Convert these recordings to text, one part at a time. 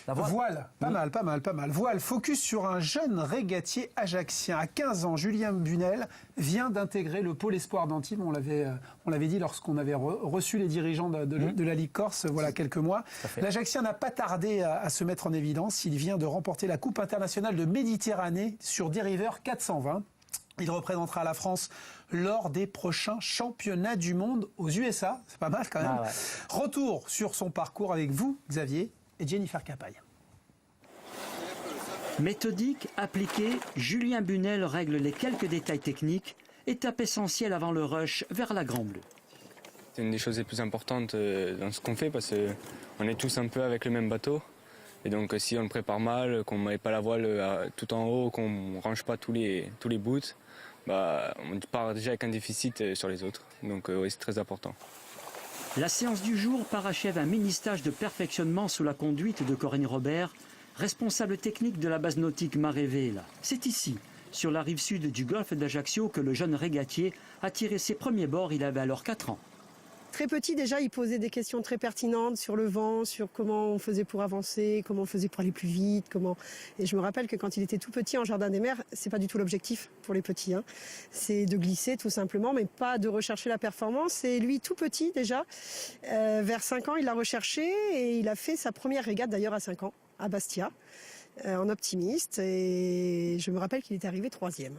La voile. Pas mal. Voile, focus sur un jeune régatier ajaccien. À 15 ans, Julien Bunel vient d'intégrer le pôle espoir d'Antibes. On l'avait dit lorsqu'on avait reçu les dirigeants de la Ligue Corse, voilà quelques mois. L'Ajaccien n'a pas tardé à se mettre en évidence. Il vient de remporter la Coupe internationale de Méditerranée sur dériveur 420. Il représentera la France lors des prochains championnats du monde aux USA. C'est pas mal quand même. Retour sur son parcours avec vous, Xavier, et Jennifer Capaille. Méthodique, appliqué, Julien Bunel règle les quelques détails techniques, étape essentielle avant le rush vers la Grand Bleu. C'est une des choses les plus importantes dans ce qu'on fait parce qu'on est tous un peu avec le même bateau. Et donc si on le prépare mal, qu'on ne met pas la voile tout en haut, qu'on ne range pas tous les bouts, on part déjà avec un déficit sur les autres. Donc oui, c'est très important. La séance du jour parachève un mini-stage de perfectionnement sous la conduite de Corinne Robert, responsable technique de la base nautique Mare Vela. C'est ici, sur la rive sud du golfe d'Ajaccio, que le jeune régatier a tiré ses premiers bords. Il avait alors 4 ans. Très petit déjà, il posait des questions très pertinentes sur le vent, sur comment on faisait pour avancer, comment on faisait pour aller plus vite, Et je me rappelle que quand il était tout petit en jardin des mers, c'est pas du tout l'objectif pour les petits. C'est de glisser tout simplement, mais pas de rechercher la performance. Et lui, tout petit déjà, vers 5 ans, il l'a recherché et il a fait sa première régate d'ailleurs à 5 ans, à Bastia, en optimiste. Et je me rappelle qu'il était arrivé 3e.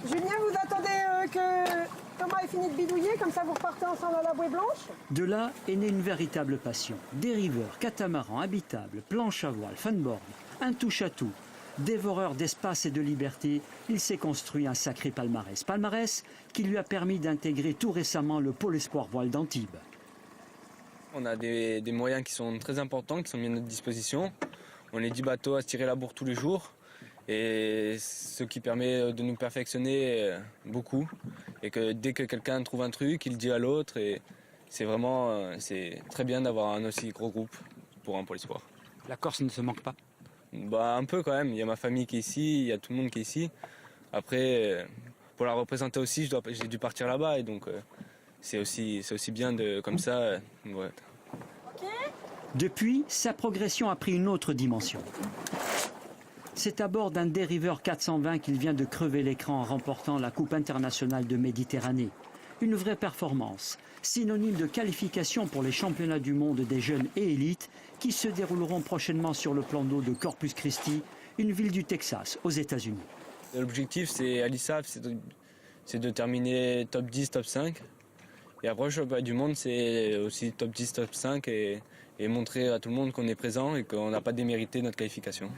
Julien, vous attendez que Thomas ait fini de bidouiller, comme ça vous repartez ensemble à la bouée blanche? De là est née une véritable passion. Dériveur, catamaran, habitable, planche à voile, funboard, un touche-à-tout. Dévoreur d'espace et de liberté, il s'est construit un sacré palmarès. Palmarès qui lui a permis d'intégrer tout récemment le pôle espoir voile d'Antibes. On a des moyens qui sont très importants, qui sont mis à notre disposition. On est 10 bateaux à se tirer la bourre tous les jours. Et ce qui permet de nous perfectionner beaucoup. Et que dès que quelqu'un trouve un truc, il le dit à l'autre. Et c'est très bien d'avoir un aussi gros groupe pour un pôle espoir. La Corse ne se manque pas? Un peu quand même. Il y a ma famille qui est ici, il y a tout le monde qui est ici. Après, pour la représenter aussi, j'ai dû partir là-bas. Et donc, c'est aussi bien comme ça. Ouais. Depuis, sa progression a pris une autre dimension. C'est à bord d'un dériveur 420 qu'il vient de crever l'écran en remportant la Coupe internationale de Méditerranée. Une vraie performance, synonyme de qualification pour les championnats du monde des jeunes et élites qui se dérouleront prochainement sur le plan d'eau de Corpus Christi, une ville du Texas, aux États-Unis. L'objectif, c'est à l'ISAF, c'est de terminer top 10, top 5. Et après, le championnat du monde, c'est aussi top 10, top 5 et montrer à tout le monde qu'on est présent et qu'on n'a pas démérité notre qualification.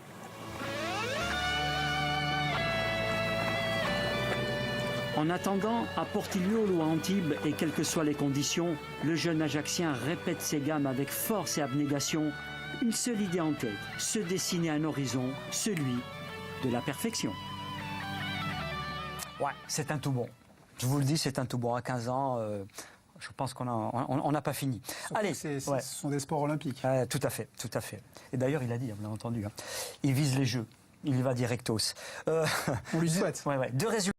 En attendant, à Portillo ou à Antibes, et quelles que soient les conditions, le jeune Ajaccien répète ses gammes avec force et abnégation. Une seule idée en tête, se dessiner un horizon, celui de la perfection. Ouais, c'est un tout bon. Je vous le dis, c'est un tout bon. À 15 ans, je pense qu'on n'a pas fini. Allez, ce sont des sports olympiques. Tout à fait, tout à fait. Et d'ailleurs, il a dit, on l'a entendu, il vise les Jeux. Il y va directos. On lui souhaite. Deux résultats.